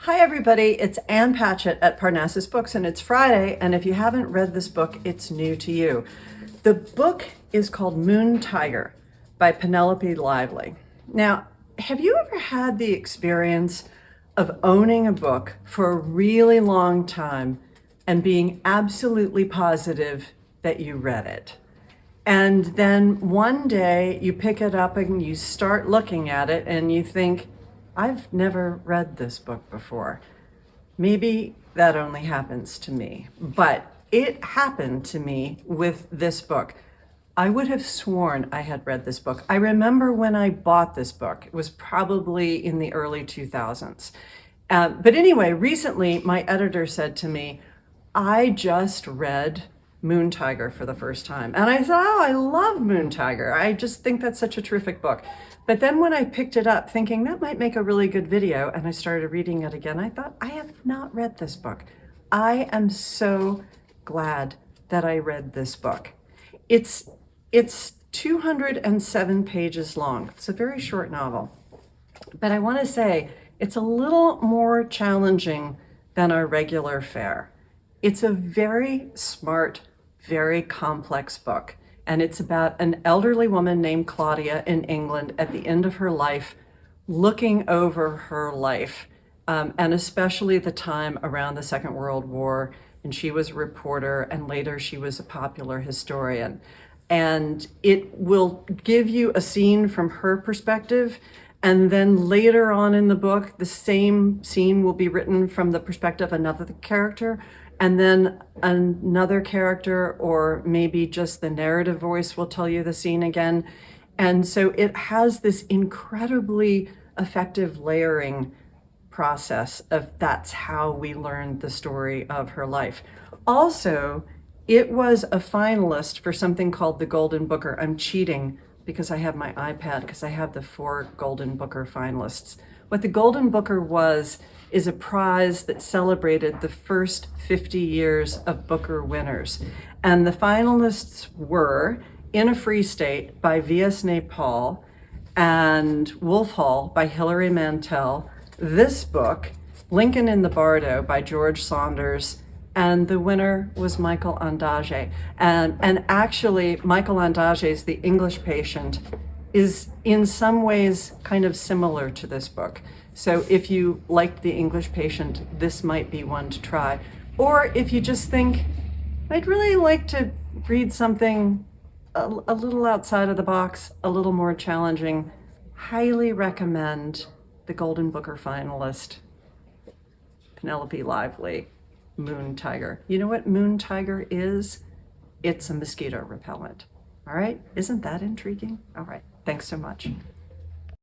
Hi everybody, it's Ann Patchett at Parnassus Books, and it's Friday, and if you haven't read this book, it's new to you. The book is called Moon Tiger by Penelope Lively. Now, have you ever had the experience of owning a book for a really long time and being absolutely positive that you read it? And then one day you pick it up and you start looking at it and you think, I've never read this book before. Maybe that only happens to me, but it happened to me with this book. I would have sworn I had read this book. I remember when I bought this book, it was probably in the early 2000s. But anyway, recently my editor said to me, I just read Moon Tiger for the first time. And I thought, oh, I love Moon Tiger. I just think that's such a terrific book. But then when I picked it up thinking that might make a really good video and I started reading it again, I thought, I have not read this book. I am so glad that I read this book. It's 207 pages long. It's a very short novel. But I want to say it's a little more challenging than our regular fare. It's a very smart, very complex book. And it's about an elderly woman named Claudia in England at the end of her life, looking over her life, and especially the time around the Second World War. And she was a reporter, and later she was a popular historian. And it will give you a scene from her perspective. And then later on in the book, the same scene will be written from the perspective of another character. And then another character, or maybe just the narrative voice, will tell you the scene again. And so it has this incredibly effective layering process of that's how we learned the story of her life. Also, it was a finalist for something called the Golden Booker. I'm cheating because I have my iPad, because I have the 4 Golden Booker finalists. What the Golden Booker is a prize that celebrated the first 50 years of Booker winners. And the finalists were In a Free State by V.S. Naipaul and Wolf Hall by Hilary Mantel, this book, Lincoln in the Bardo by George Saunders, and the winner was Michael Ondaatje. And actually, Michael Ondaatje's The English Patient is in some ways kind of similar to this book. So if you liked The English Patient, this might be one to try. Or if you just think, I'd really like to read something a little outside of the box, a little more challenging, highly recommend the Golden Booker finalist, Penelope Lively, Moon Tiger. You know what Moon Tiger is? It's a mosquito repellent. All right, isn't that intriguing? All right, thanks so much.